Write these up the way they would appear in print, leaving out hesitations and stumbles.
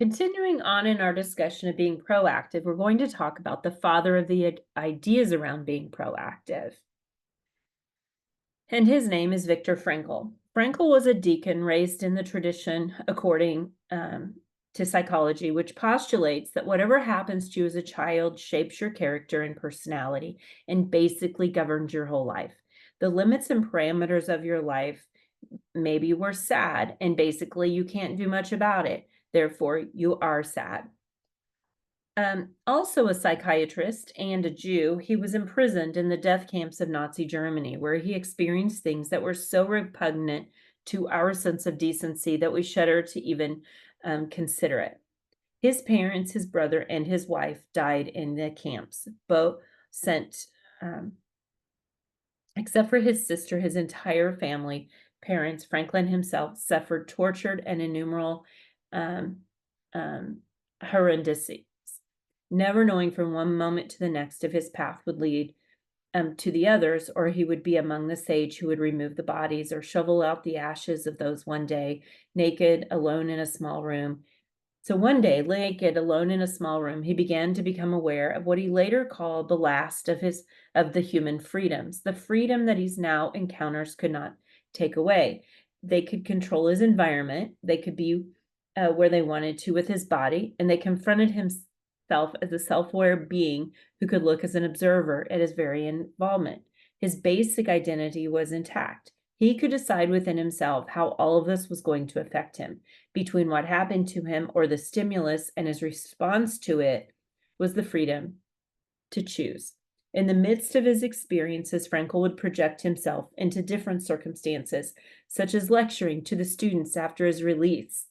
Continuing on in our discussion of being proactive, we're going to talk about the father of the ideas around being proactive. And his name is Viktor Frankl. Frankl was a deacon raised in the tradition according to psychology, which postulates that whatever happens to you as a child shapes your character and personality and basically governs your whole life. The limits and parameters of your life maybe were sad, and basically you can't do much about it. Therefore, you are sad. Also a psychiatrist and a Jew, he was imprisoned in the death camps of Nazi Germany, where he experienced things that were so repugnant to our sense of decency that we shudder to even consider it. His parents, his brother, and his wife died in the camps, both sent, except for his sister, his entire family, parents, Franklin himself, suffered tortured and innumerable um, horrendices, never knowing from one moment to the next if his path would lead to the others, or he would be among the sage who would remove the bodies or shovel out the ashes of those one day, naked, alone in a small room. So one day, naked, alone in a small room, he began to become aware of what he later called the last of the human freedoms. The freedom that he's now encounters could not take away. They could control his environment. They could be where they wanted to with his body, and they confronted himself as a self-aware being who could look as an observer at his very involvement. His basic identity was intact. He could decide within himself how all of this was going to affect him. Between what happened to him or the stimulus and his response to it was the freedom to choose. In the midst of his experiences, Frankl would project himself into different circumstances, such as lecturing to the students after his release.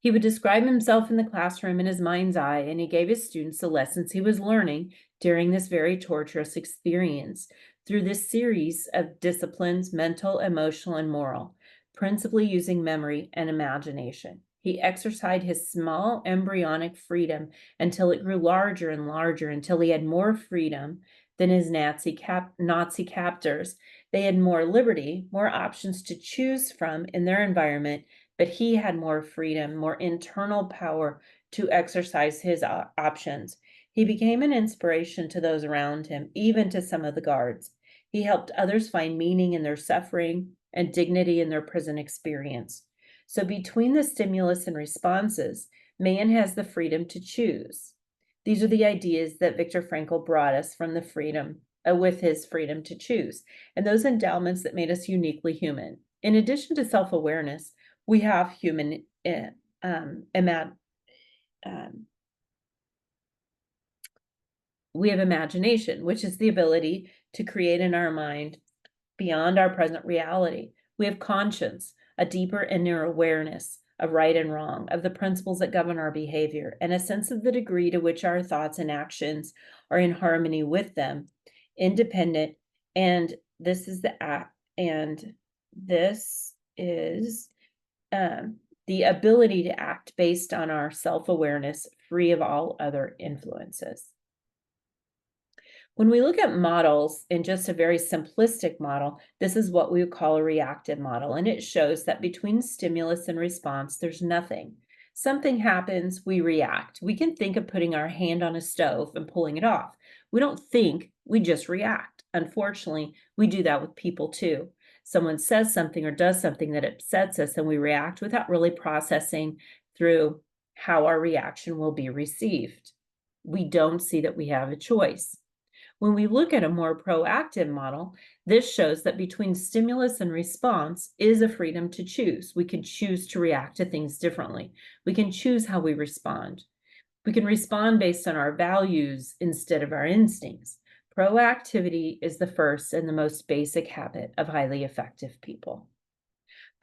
He would describe himself in the classroom in his mind's eye, and he gave his students the lessons he was learning during this very torturous experience through this series of disciplines, mental, emotional, and moral, principally using memory and imagination. He exercised his small embryonic freedom until it grew larger and larger, until he had more freedom than his Nazi captors. They had more liberty, more options to choose from in their environment, but he had more freedom, more internal power to exercise his options. He became an inspiration to those around him, even to some of the guards. He helped others find meaning in their suffering and dignity in their prison experience. So between the stimulus and responses, man has the freedom to choose. These are the ideas that Viktor Frankl brought us from the freedom, with his freedom to choose, and those endowments that made us uniquely human. In addition to self-awareness, we have human we have imagination, which is the ability to create in our mind beyond our present reality. We have conscience, a deeper inner awareness of right and wrong, of the principles that govern our behavior, and a sense of the degree to which our thoughts and actions are in harmony with them, independent. And this is the ability to act based on our self-awareness, free of all other influences. When we look at models in just a very simplistic model, this is what we would call a reactive model, and it shows that between stimulus and response, there's nothing. Something happens, we react. We can think of putting our hand on a stove and pulling it off. We don't think, we just react. Unfortunately, we do that with people too. Someone says something or does something that upsets us, and we react without really processing through how our reaction will be received. We don't see that we have a choice. When we look at a more proactive model, this shows that between stimulus and response is a freedom to choose. We can choose to react to things differently. We can choose how we respond. We can respond based on our values instead of our instincts. Proactivity is the first and the most basic habit of highly effective people.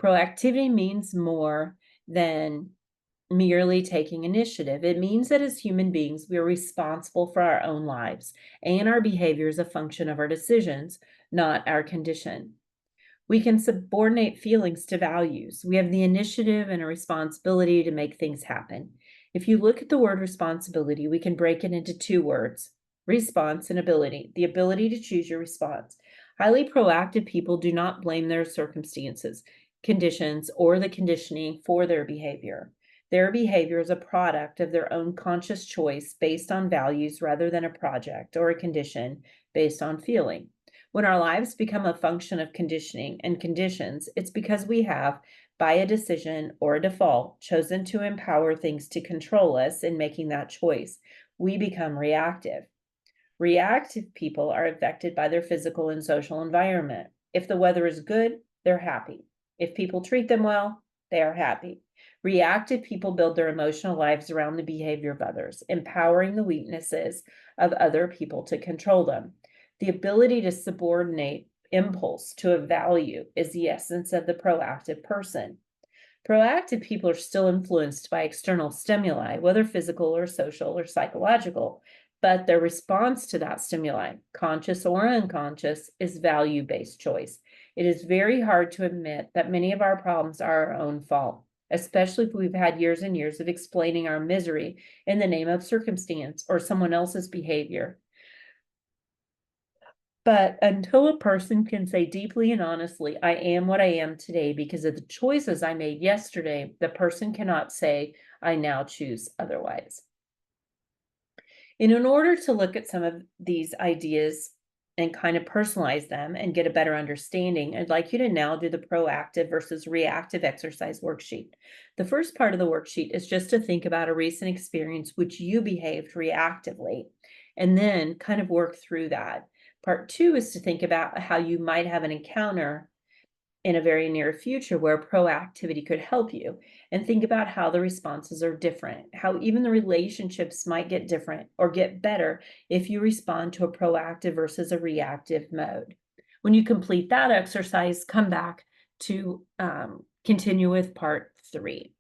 Proactivity means more than merely taking initiative. It means that as human beings, we are responsible for our own lives, and our behavior is a function of our decisions, not our condition. We can subordinate feelings to values. We have the initiative and a responsibility to make things happen. If you look at the word responsibility, we can break it into two words: response and ability, the ability to choose your response. Highly proactive people do not blame their circumstances, conditions, or the conditioning for their behavior. Their behavior is a product of their own conscious choice based on values rather than a project or a condition based on feeling. When our lives become a function of conditioning and conditions, it's because we have, by a decision or a default, chosen to empower things to control us in making that choice. We become reactive. Reactive people are affected by their physical and social environment. If the weather is good, they're happy. If people treat them well, they are happy. Reactive people build their emotional lives around the behavior of others, empowering the weaknesses of other people to control them. The ability to subordinate impulse to a value is the essence of the proactive person. Proactive people are still influenced by external stimuli, whether physical or social or psychological, but their response to that stimuli, conscious or unconscious, is value-based choice. It is very hard to admit that many of our problems are our own fault, especially if we've had years and years of explaining our misery in the name of circumstance or someone else's behavior. But until a person can say deeply and honestly, I am what I am today because of the choices I made yesterday, the person cannot say, I now choose otherwise. And in order to look at some of these ideas and kind of personalize them and get a better understanding, I'd like you to now do the proactive versus reactive exercise worksheet. The first part of the worksheet is just to think about a recent experience which you behaved reactively, and then kind of work through that. Part two is to think about how you might have an encounter in a very near future where proactivity could help you, and think about how the responses are different, how even the relationships might get different or get better if you respond to a proactive versus a reactive mode. When you complete that exercise, come back to continue with part 3.